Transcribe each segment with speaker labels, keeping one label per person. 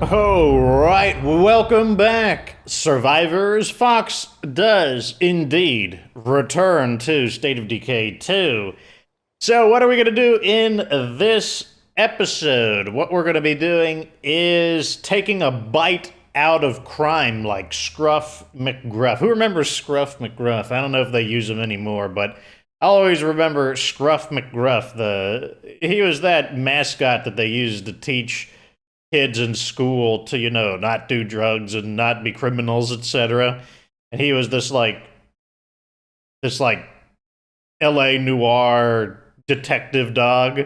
Speaker 1: Alright, welcome back, survivors. Fox does indeed return to State of Decay 2. So what are we going to do in this episode? What we're going to be doing is taking a bite out of crime like Scruff McGruff. Who remembers Scruff McGruff? I don't know if they use him anymore, but I'll always remember Scruff McGruff. He was that mascot that they used to teach kids in school to, you know, not do drugs and not be criminals, etc. And he was this LA noir detective dog.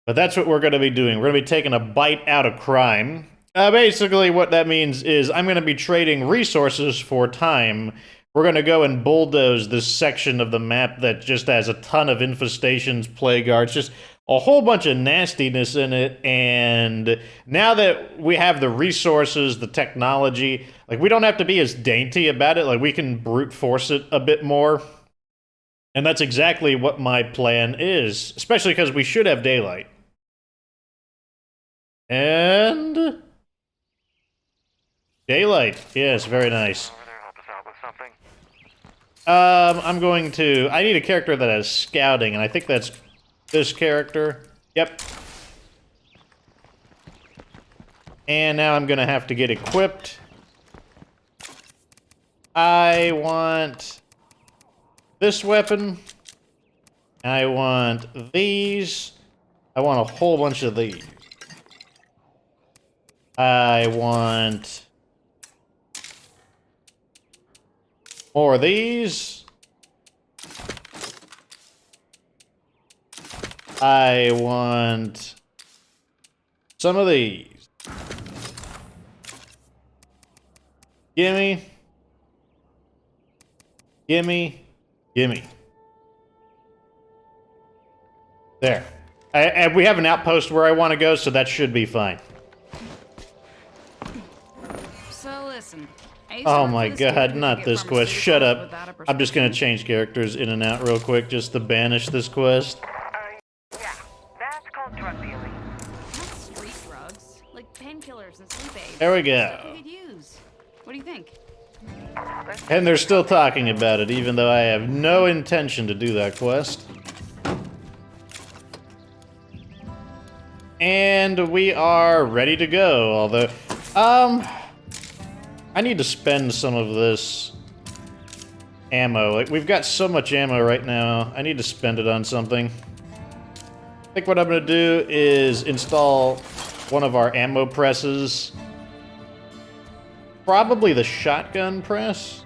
Speaker 1: But that's what we're going to be doing. We're going to be taking a bite out of crime. Basically, what that means is I'm going to be trading resources for time. We're going to go and bulldoze this section of the map that just has a ton of infestations, plague guards, just a whole bunch of nastiness in it. And now that we have the resources, the technology, like, we don't have to be as dainty about it. Like, we can brute force it a bit more. And that's exactly what my plan is, especially because we should have daylight. And daylight, yes, very nice. I'm going to... I need a character that has scouting, and I think that's this character. Yep. And now I'm gonna have to get equipped. I want this weapon. I want these. I want a whole bunch of these. I want more of these. I want some of these. Gimme. Gimme. Gimme. There. And we have an outpost where I want to go, so that should be fine.
Speaker 2: So listen.
Speaker 1: Oh my god, not this quest. Shut up. I'm just gonna change characters in and out real quick just to banish this quest.
Speaker 3: Yeah, that's called drug dealing.
Speaker 2: Not street drugs, like painkillers and sleep aids.
Speaker 1: There we
Speaker 2: Stuff
Speaker 1: go.
Speaker 2: you could use. What do you think?
Speaker 1: And they're still talking about it, even though I have no intention to do that quest. And we are ready to go, although, I need to spend some of this ammo. Like, we've got so much ammo right now, I need to spend it on something. I think what I'm gonna do is install one of our ammo presses. Probably the shotgun press.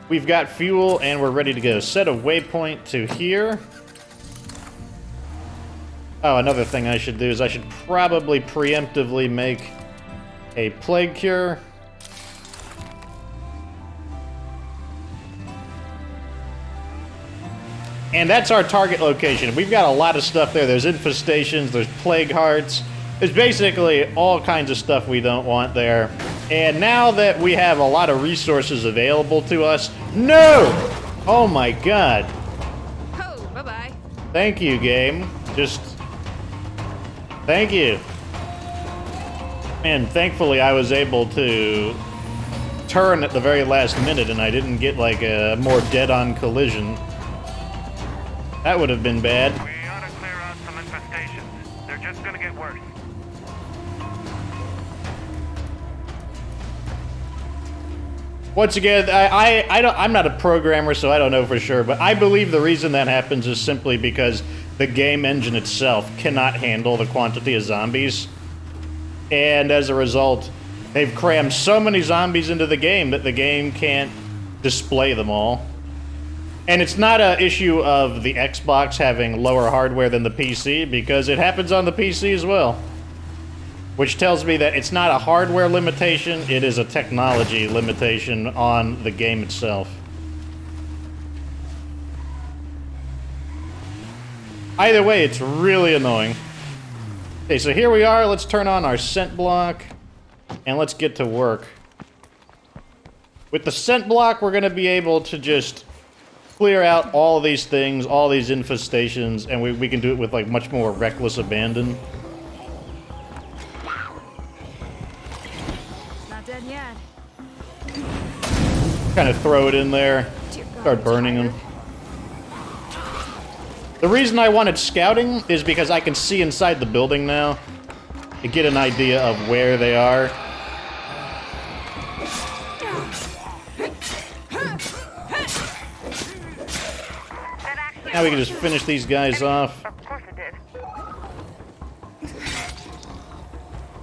Speaker 1: We've got fuel and we're ready to go. Set a waypoint to here. Oh, another thing I should do is I should probably preemptively make a plague cure. And that's our target location. We've got a lot of stuff there. There's infestations, there's plague hearts. There's basically all kinds of stuff we don't want there. And now that we have a lot of resources available to us... No! Oh my god.
Speaker 2: Oh, bye-bye.
Speaker 1: Thank you, game. Just... Thank you. Man, thankfully I was able to turn at the very last minute and I didn't get like a more dead-on collision. That would have been bad.
Speaker 3: We ought to clear out some infestations. They're just gonna get worse.
Speaker 1: Once again, I'm not a programmer, so I don't know for sure, but I believe the reason that happens is simply because the game engine itself cannot handle the quantity of zombies. And as a result, they've crammed so many zombies into the game that the game can't display them all. And it's not an issue of the Xbox having lower hardware than the PC, because it happens on the PC as well. Which tells me that it's not a hardware limitation, it is a technology limitation on the game itself. Either way, it's really annoying. Okay, so here we are. Let's turn on our scent block, and let's get to work. With the scent block, we're going to be able to just clear out all these things, all these infestations, and we can do it with, like, much more reckless abandon.
Speaker 2: Not dead yet.
Speaker 1: Kind of throw it in there,
Speaker 2: Dear God,
Speaker 1: start burning them. The reason I wanted scouting is because I can see inside the building now and get an idea of where they are. Now we can just finish these guys off.
Speaker 3: Of course it did.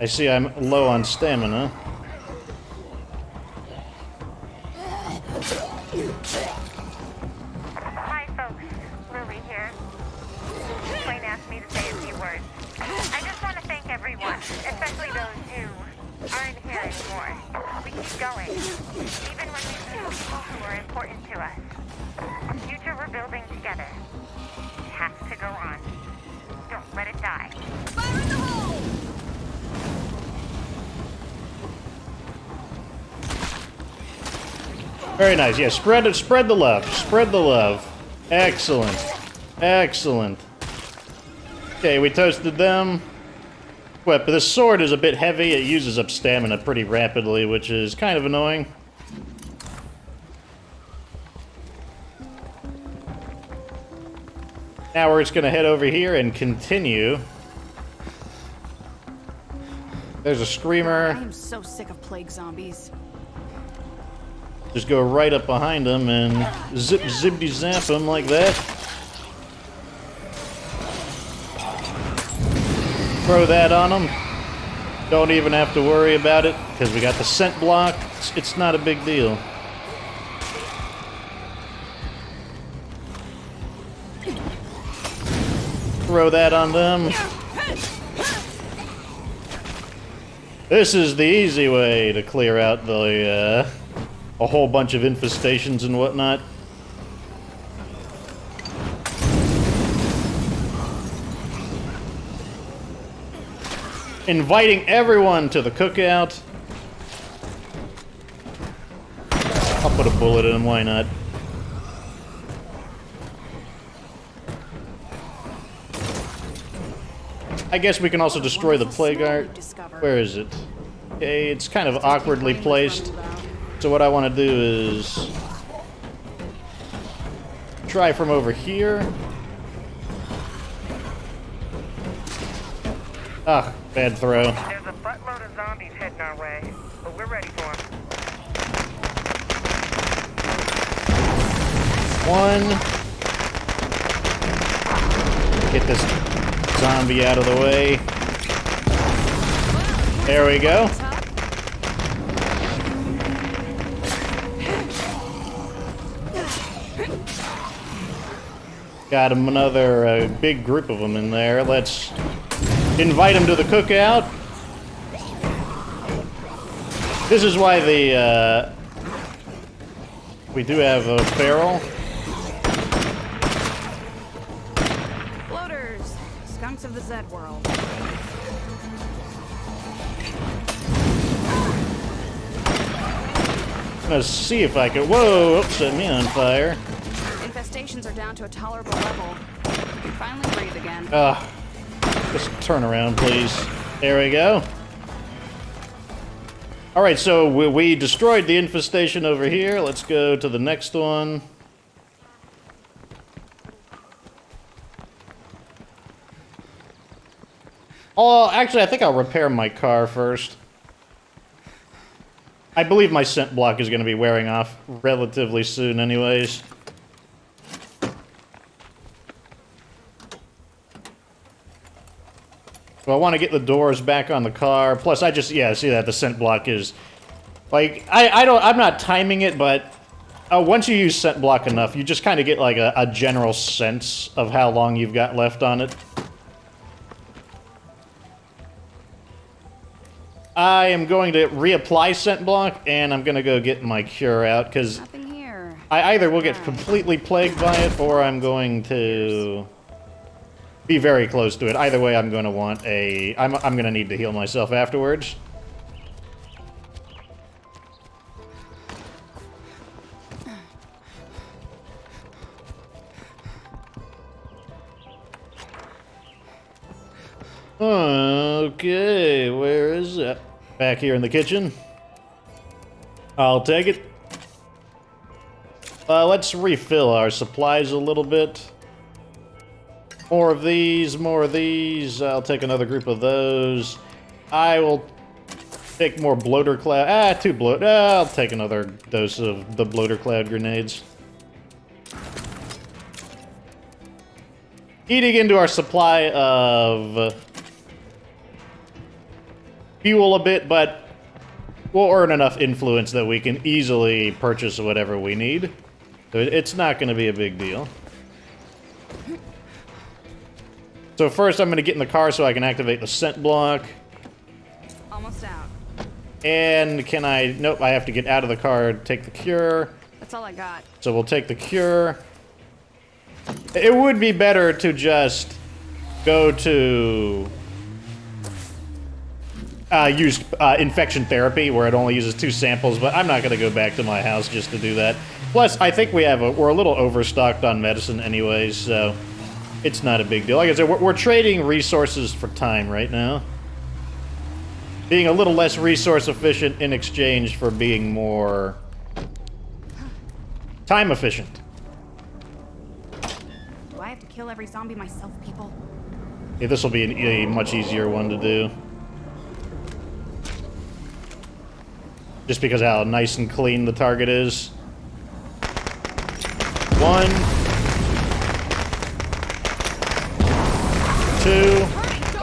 Speaker 1: I see I'm low on stamina.
Speaker 4: Hi, folks. Lily here. Wayne asked me to say a few words. I just want to thank everyone, especially those who aren't here anymore. We keep going, even when we lose people who are important to us. The future we're building together has to go on. Don't let it die.
Speaker 2: Fire in the hole!
Speaker 1: Very nice. Yeah, spread the love. Spread the love. Excellent. Excellent. Okay, we toasted them. But this sword is a bit heavy. It uses up stamina pretty rapidly, which is kind of annoying. Now we're just going to head over here and continue. There's a
Speaker 2: I
Speaker 1: screamer.
Speaker 2: am so sick of plague zombies.
Speaker 1: Just go right up behind them and zip zippity zap them like that. Throw that on them. Don't even have to worry about it because we got the scent block. It's not a big deal. Throw that on them. This is the easy way to clear out the a whole bunch of infestations and whatnot. Inviting everyone to the cookout. I'll put a bullet in him, why not? I guess we can also destroy the plague art. Where is it? Okay, it's kind of awkwardly placed. So what I want to do is try from over here. Ah, bad throw.
Speaker 3: There's a buttload of zombies heading our way, but we're ready for them.
Speaker 1: One. Get this zombie out of the way. There we go. Got him another big group of them in there. Let's invite them to the cookout. This is why the we do have a feral.
Speaker 2: Floaters, skunks of the Zed world.
Speaker 1: Let's see if I can. Whoa! Oops, set me on fire.
Speaker 2: Infestations are down to a tolerable level. You can finally breathe again.
Speaker 1: Just turn around, please. There we go. Alright, so we destroyed the infestation over here. Let's go to the next one. Oh, actually, I think I'll repair my car first. I believe my scent block is going to be wearing off relatively soon anyways. So I want to get the doors back on the car. Plus, I just, yeah, see that the scent block is, like, I'm not timing it, but once you use scent block enough, you just kind of get, like, a general sense of how long you've got left on it. I am going to reapply scent block, and I'm going to go get my cure out, because
Speaker 2: Nothing here.
Speaker 1: I either will get completely plagued by it, or I'm going to be very close to it. Either way, I'm going to want a... I'm going to need to heal myself afterwards. Okay, where is it? Back here in the kitchen. I'll take it. Let's refill our supplies a little bit. More of these, more of these. I'll take another group of those. I will take more bloater cloud. Two bloat. I'll take another dose of the bloater cloud grenades. Eating into our supply of fuel a bit, but we'll earn enough influence that we can easily purchase whatever we need. So it's not going to be a big deal. So first I'm going to get in the car so I can activate the scent block.
Speaker 2: Almost out.
Speaker 1: And can I... Nope, I have to get out of the car, take the cure.
Speaker 2: That's all I got.
Speaker 1: So we'll take the cure. It would be better to just go to... use infection therapy, where it only uses 2 samples, but I'm not going to go back to my house just to do that. Plus, I think we're a little overstocked on medicine anyways, so it's not a big deal. Like I said, we're trading resources for time right now. Being a little less resource efficient in exchange for being more time efficient.
Speaker 2: Do I have to kill every zombie myself, people?
Speaker 1: Yeah, this will be a much easier one to do. Just because of how nice and clean the target is. 1, 2.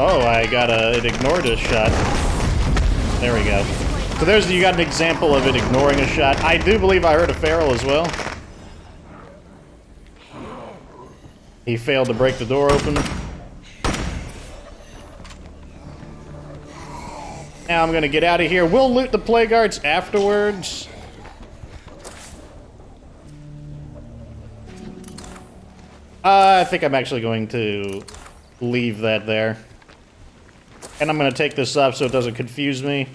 Speaker 1: Oh, it ignored a shot. There we go. So you got an example of it ignoring a shot. I do believe I heard a feral as well. He failed to break the door open. Now I'm gonna get out of here. We'll loot the plague arts afterwards. I think I'm actually going to leave that there. And I'm gonna take this off so it doesn't confuse me.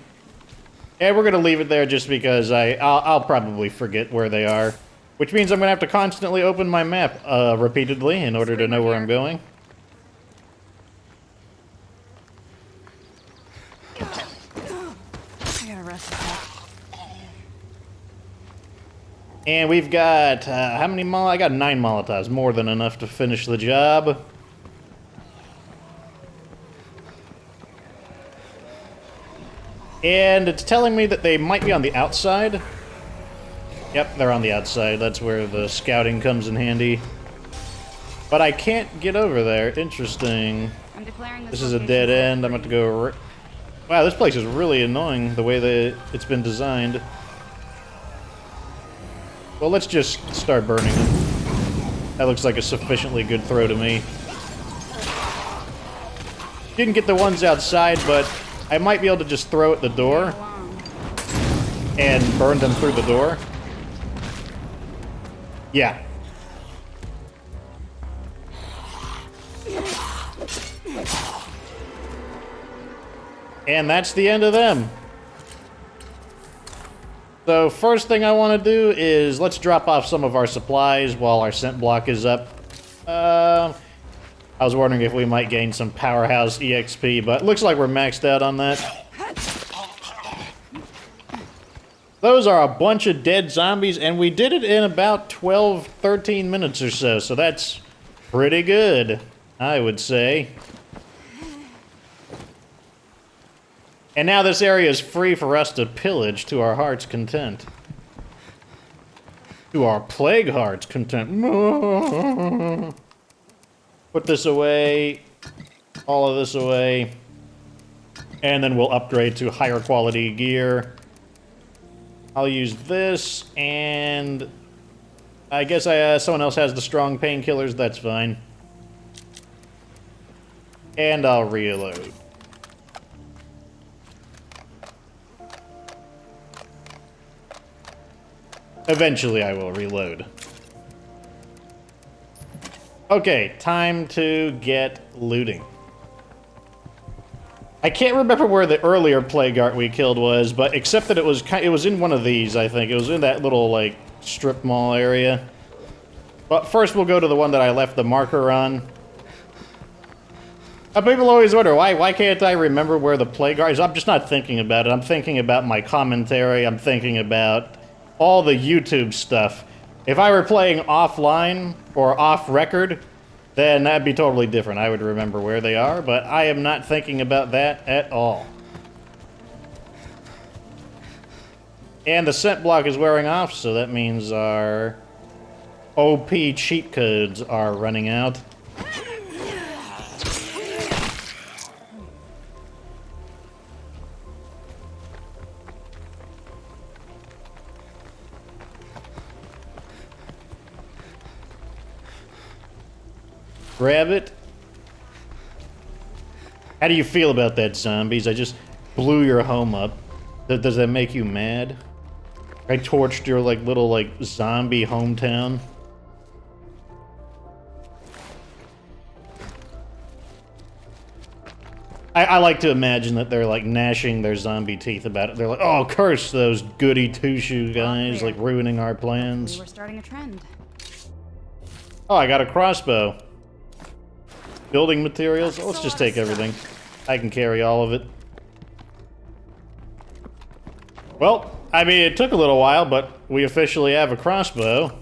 Speaker 1: And we're gonna leave it there just because I'll probably forget where they are. Which means I'm gonna have to constantly open my map repeatedly in order to know where I'm going. And we've got, how many I got 9 Molotovs, more than enough to finish the job. And it's telling me that they might be on the outside. Yep, they're on the outside. That's where the scouting comes in handy. But I can't get over there. Interesting.
Speaker 2: I'm declaring
Speaker 1: This is a dead end. I'm going to go... Wow, this place is really annoying, the way that it's been designed. Well, let's just start burning them. That looks like a sufficiently good throw to me. Didn't get the ones outside, but I might be able to just throw at the door and burn them through the door. Yeah. And that's the end of them. So first thing I want to do is let's drop off some of our supplies while our scent block is up. I was wondering if we might gain some powerhouse EXP, but it looks like we're maxed out on that. Those are a bunch of dead zombies, and we did it in about 12, 13 minutes or so, so that's pretty good, I would say. And now this area is free for us to pillage to our heart's content. To our plague heart's content. Put this away. All of this away. And then we'll upgrade to higher quality gear. I'll use this, and I guess someone else has the strong painkillers, that's fine. And I'll reload. Eventually I will reload. Okay, time to get looting. I can't remember where the earlier plague art we killed was, but except that it was in one of these, I think. It was in that little, like, strip mall area. But first we'll go to the one that I left the marker on. People always wonder, why can't I remember where the plague guard is? I'm just not thinking about it. I'm thinking about my commentary. I'm thinking about all the YouTube stuff. If I were playing offline or off record, then that'd be totally different. I would remember where they are, but I am not thinking about that at all. And the scent block is wearing off, so that means our OP cheat codes are running out. Grab it. How do you feel about that, zombies? I just blew your home up. Does that make you mad? I torched your, like, little, like, zombie hometown. I like to imagine that they're, like, gnashing their zombie teeth about it. They're like, oh, curse those goody two-shoe guys, like, ruining our plans.
Speaker 2: We were starting a trend.
Speaker 1: Oh, I got a crossbow. Building materials? Let's just take everything. I can carry all of it. Well, I mean, it took a little while, but we officially have a crossbow.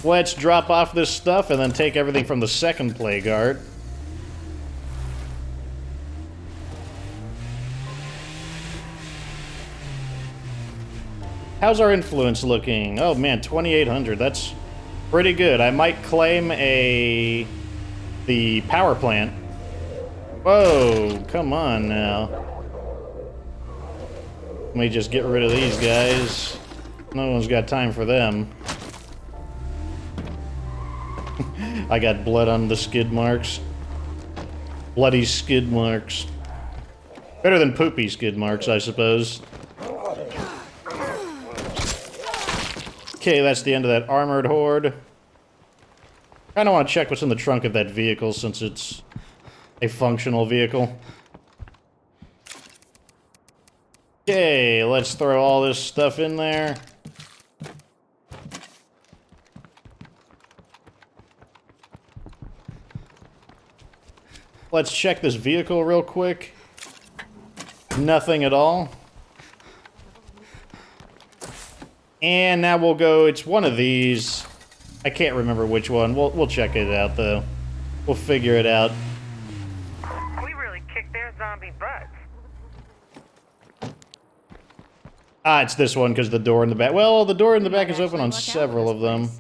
Speaker 1: Let's drop off this stuff and then take everything from the second plague guard. How's our influence looking? Oh man, 2,800. That's pretty good. I might claim the power plant. Whoa, come on now. Let me just get rid of these guys. No one's got time for them. I got blood on the skid marks. Bloody skid marks. Better than poopy skid marks, I suppose. Okay, that's the end of that armored horde. Kinda want to check what's in the trunk of that vehicle since it's a functional vehicle. Okay, let's throw all this stuff in there. Let's check this vehicle real quick. Nothing at all. And now we'll go, it's one of these. I can't remember which one. We'll check it out, though. We'll figure it out.
Speaker 3: We really kicked their zombie butts.
Speaker 1: Ah, it's this one, because the door in the back... Well, the door in the back is open on several of them.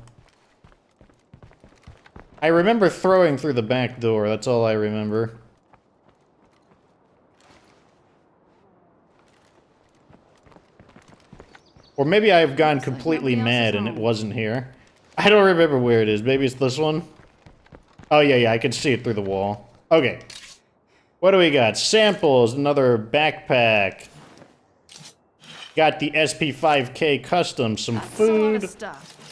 Speaker 1: I remember throwing through the back door. That's all I remember. Or maybe I've gone completely mad and it wasn't here. I don't remember where it is. Maybe it's this one? Oh, yeah, I can see it through the wall. Okay. What do we got? Samples, another backpack. Got the SP5K custom, some food,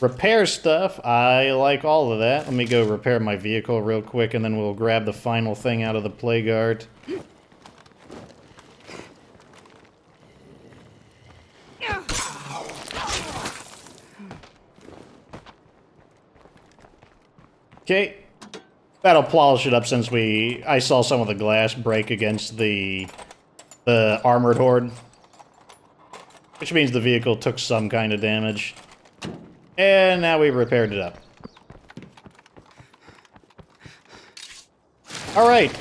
Speaker 1: repair stuff. I like all of that. Let me go repair my vehicle real quick and then we'll grab the final thing out of the plague guard. Okay, that'll polish it up since I saw some of the glass break against the armored horde. Which means the vehicle took some kind of damage. And now we repaired it up. Alright,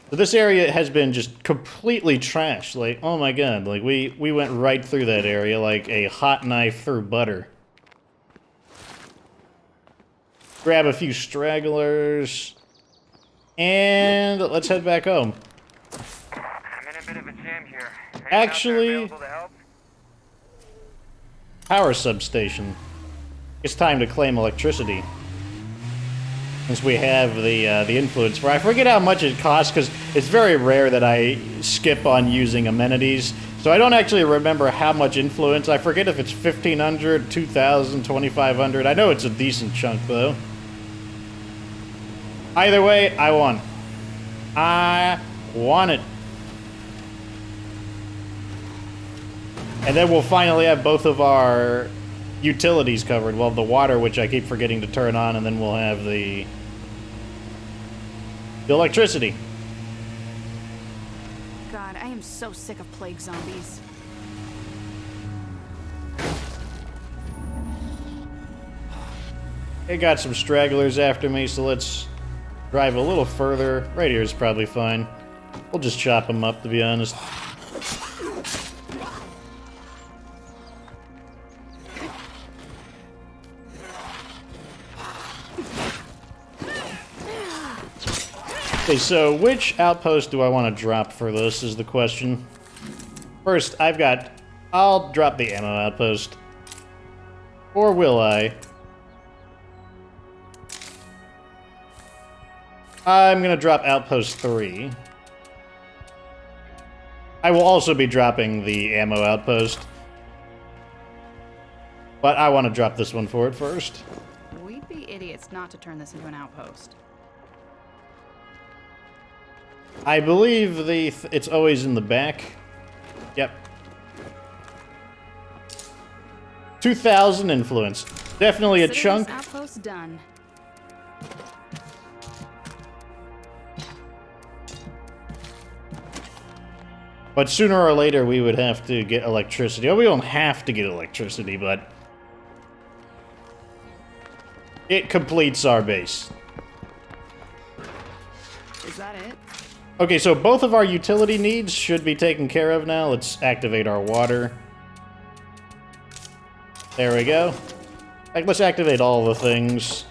Speaker 1: so this area has been just completely trashed. Like, oh my god, like we went right through that area like a hot knife through butter. Grab a few stragglers. And let's head back home.
Speaker 3: I'm in a bit of a jam here.
Speaker 1: Actually, power substation. It's time to claim electricity. Since we have the influence for... I forget how much it costs, because it's very rare that I skip on using amenities. So I don't actually remember how much influence. I forget if it's 1,500, 2,000, 2,500. I know it's a decent chunk, though. Either way, I want it. I want it. And then we'll finally have both of our utilities covered. We'll have the water, which I keep forgetting to turn on, and then we'll have the The electricity.
Speaker 2: God, I am so sick of plague zombies.
Speaker 1: They got some stragglers after me, so let's drive a little further. Right here is probably fine. We'll just chop them up, to be honest. Okay, so which outpost do I want to drop for this is the question. First, I'll drop the ammo outpost. Or will I? I'm gonna drop outpost 3. I will also be dropping the ammo outpost. But I want to drop this one for it first.
Speaker 2: We'd be idiots not to turn this into an outpost.
Speaker 1: I believe it's always in the back. Yep. 2,000 influence. Definitely a
Speaker 2: Consider this
Speaker 1: chunk.
Speaker 2: outpost done.
Speaker 1: But sooner or later we would have to get electricity. Oh, we don't have to get electricity, but it completes our base.
Speaker 2: Is that it?
Speaker 1: Okay, so both of our utility needs should be taken care of now. Let's activate our water. There we go. Like, let's activate all the things.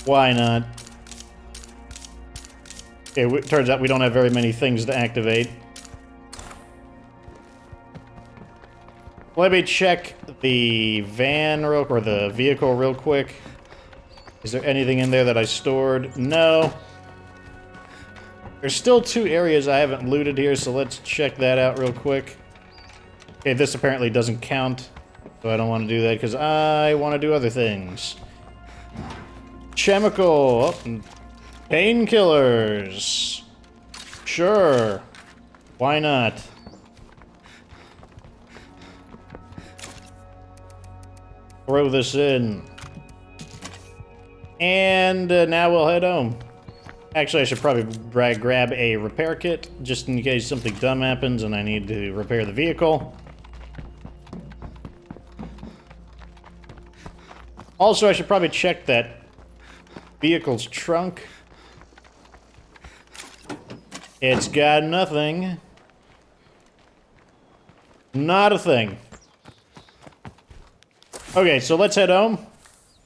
Speaker 1: Why not? Okay, it turns out we don't have very many things to activate. Let me check the van or the vehicle real quick. Is there anything in there that I stored? No. There's still 2 areas I haven't looted here, so let's check that out real quick. Okay, this apparently doesn't count, so I don't want to do that because I want to do other things. Chemical. Oh, painkillers. Sure. Why not? Throw this in. And now we'll head home. Actually, I should probably grab a repair kit, just in case something dumb happens and I need to repair the vehicle. Also, I should probably check that vehicle's trunk. It's got nothing. Not a thing. Okay, so let's head home.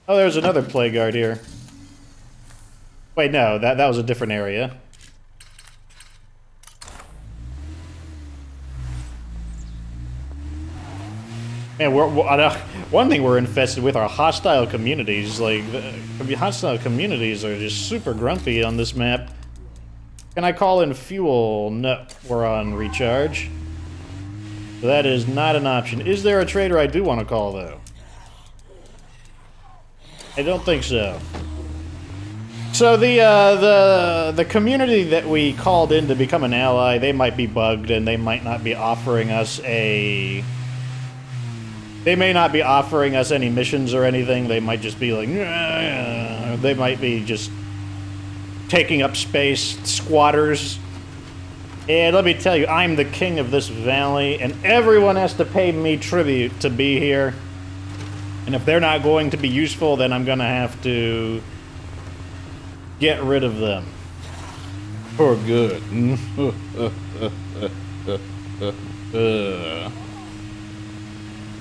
Speaker 1: Oh, there's another plague guard here. Wait, no, that was a different area. Man, one thing we're infested with are hostile communities. Like, the hostile communities are just super grumpy on this map. Can I call in fuel? No, we're on recharge. So that is not an option. Is there a trader I do want to call, though? I don't think so. So the community that we called in to become an ally, they might be bugged and they might not be offering us a... They may not be offering us any missions or anything. They might just be like... They might be just taking up space, squatters. And let me tell you, I'm the king of this valley, and everyone has to pay me tribute to be here. And if they're not going to be useful, then I'm gonna have to get rid of them. For good.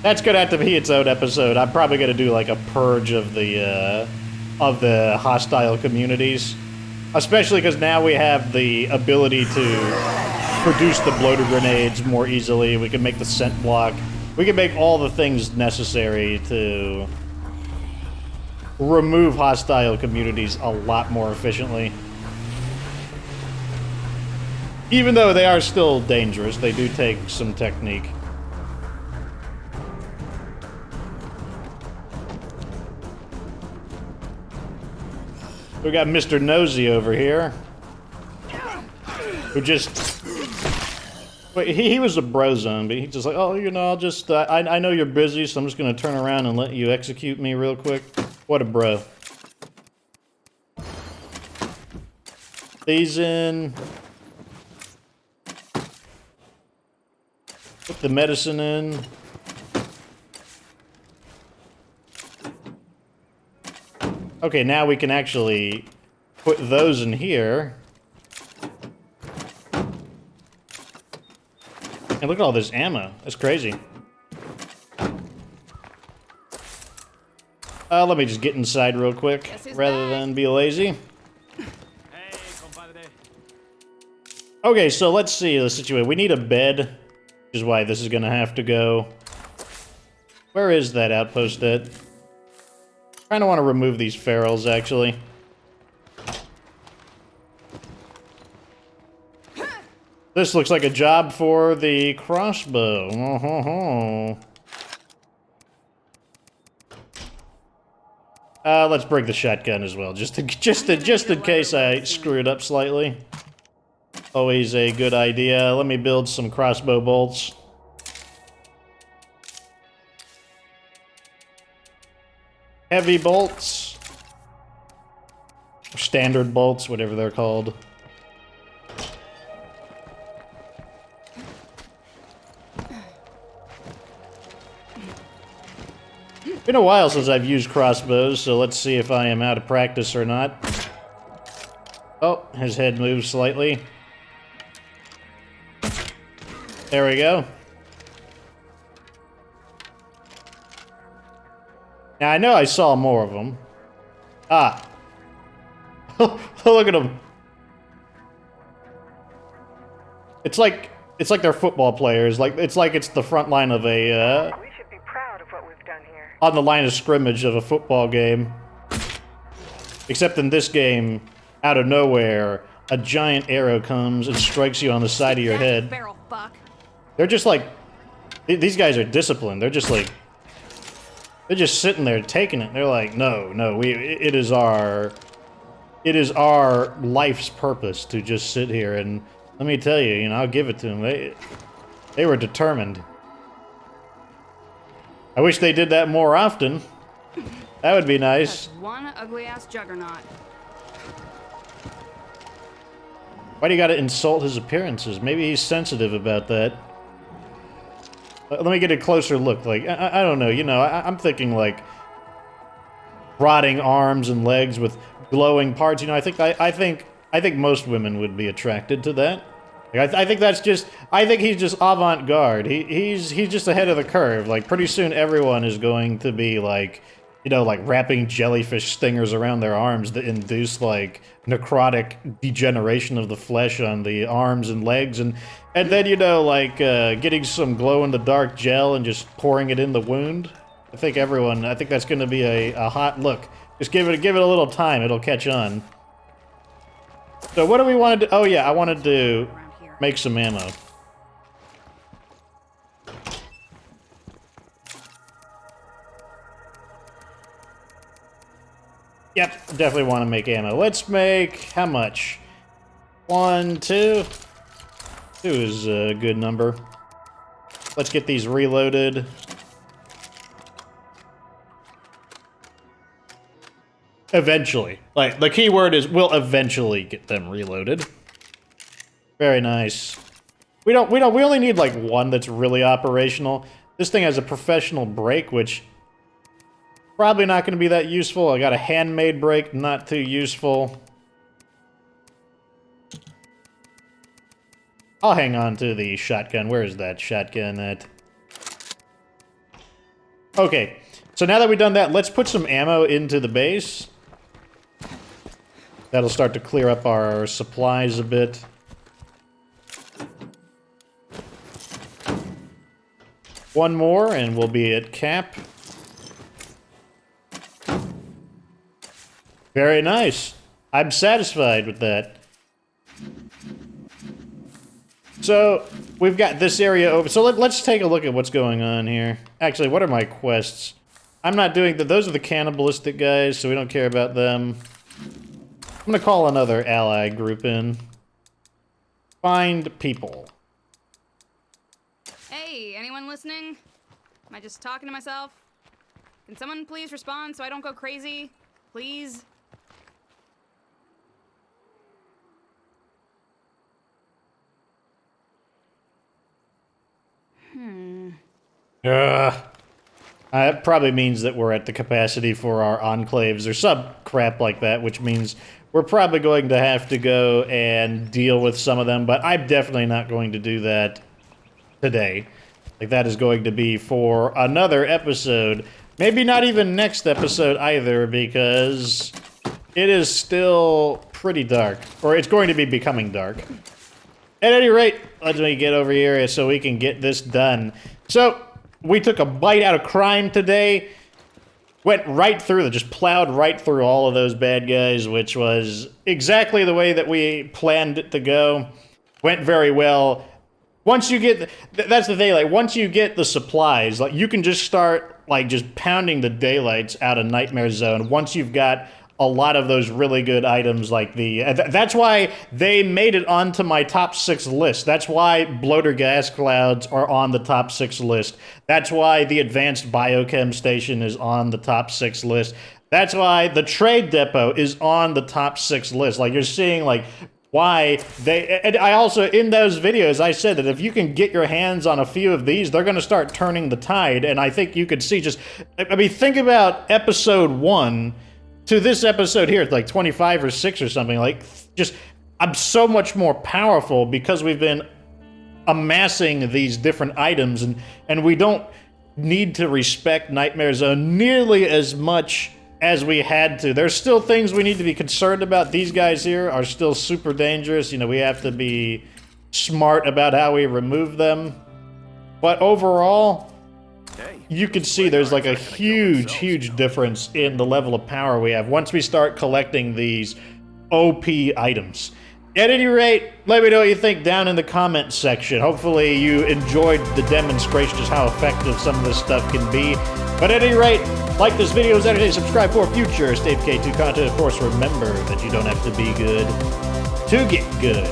Speaker 1: That's gonna have to be its own episode. I'm probably gonna do like a purge of the hostile communities. Especially because now we have the ability to produce the bloater grenades more easily. We can make the scent block. We can make all the things necessary to remove hostile communities a lot more efficiently. Even though they are still dangerous, they do take some technique. We got Mr. Nosy over here, who just... Wait, he was a bro zombie. He's just like, oh, you know, I'll just... I know you're busy, so I'm just going to turn around and let you execute me real quick. What a bro. these in. Put the medicine in. Okay, now we can actually put those in here. And look at all this ammo. That's crazy. Let me just get inside real quick, rather than be lazy. Okay, so let's see the situation. We need a bed, which is why this is gonna have to go. Where is that outpost at? Kinda wanna remove these ferals, actually. This looks like a job for the crossbow. Let's break the shotgun as well, just in case I screw it up slightly. Always a good idea. Let me build some crossbow bolts. Heavy bolts. Standard bolts, whatever they're called. Been a while since I've used crossbows, so let's see if I am out of practice or not. Oh, his head moves slightly. There we go. Now, I know I saw more of them. Ah. Look at them. It's like they're football players. It's the front line of a,
Speaker 5: We should be proud of what we've done here.
Speaker 1: on the line of scrimmage of a football game. Except in this game, out of nowhere, a giant arrow comes and strikes you on the side of your head.
Speaker 2: Barrel fuck.
Speaker 1: They're just like... These guys are disciplined. They're just like... They're just sitting there taking it. They're like, no, it is our life's purpose to just sit here. And let me tell you, I'll give it to them. They were determined. I wish they did that more often. That would be nice.
Speaker 2: That's one ugly-ass juggernaut.
Speaker 1: Why do you gotta insult his appearances? Maybe he's sensitive about that. Let me get a closer look. Like, I don't know, I'm thinking like rotting arms and legs with glowing parts. I think most women would be attracted to that. Like, I think he's just avant-garde. He's just ahead of the curve. Like, pretty soon everyone is going to be like, like wrapping jellyfish stingers around their arms that induce like necrotic degeneration of the flesh on the arms and legs, and then like getting some glow-in-the-dark gel and just pouring it in the wound. I think that's going to be a hot look. Just give it a little time; it'll catch on. So what do we want to do? Oh yeah, I wanted to make some ammo. Yep, definitely want to make ammo. Let's make... how much? 1, 2? 2 is a good number. Let's get these reloaded. Eventually. Like, the key word is we'll eventually get them reloaded. Very nice. We only need like one that's really operational. This thing has a professional brake, which... probably not going to be that useful. I got a handmade brake, not too useful. I'll hang on to the shotgun. Where is that shotgun at? Okay, so now that we've done that, let's put some ammo into the base. That'll start to clear up our supplies a bit. One more, and we'll be at cap. Very nice. I'm satisfied with that. So, we've got this area over. So let's take a look at what's going on here. Actually, what are my quests? I'm not doing... those are the cannibalistic guys, so we don't care about them. I'm gonna call another ally group in. Find people.
Speaker 2: Hey, anyone listening? Am I just talking to myself? Can someone please respond so I don't go crazy? Please?
Speaker 1: It probably means that we're at the capacity for our enclaves or some crap like that, which means we're probably going to have to go and deal with some of them, but I'm definitely not going to do that today. Like, that is going to be for another episode. Maybe not even next episode either, because it is still pretty dark. Or it's going to be becoming dark. At any rate, let me get over here so we can get this done. So, we took a bite out of crime today. Went right through, just plowed right through all of those bad guys, which was exactly the way that we planned it to go. Went very well. Once you get, that's the thing, like, once you get the supplies, like, you can just start, like, just pounding the daylights out of Nightmare Zone once you've got a lot of those really good items like the... That's why they made it onto my top 6 list. That's why bloater gas clouds are on the top 6 list. That's why the advanced biochem station is on the top 6 list. That's why the trade depot is on the top 6 list. Like, you're seeing, like, why they... And I also, in those videos, I said that if you can get your hands on a few of these, they're going to start turning the tide. And I think you could see just... I mean, think about episode 1... to this episode here, it's like 25 or 6 or something, like, just, I'm so much more powerful because we've been amassing these different items, and we don't need to respect Nightmare Zone nearly as much as we had to. There's still things we need to be concerned about. These guys here are still super dangerous. You know, we have to be smart about how we remove them. But overall... you can see there's like a huge difference in the level of power we have once we start collecting these OP items. At any rate, let me know what you think down in the comments section. Hopefully you enjoyed the demonstration just how effective some of this stuff can be. But at any rate, like this video, entertaining, subscribe for future State of Decay 2 content. Of course, remember that you don't have to be good to get good.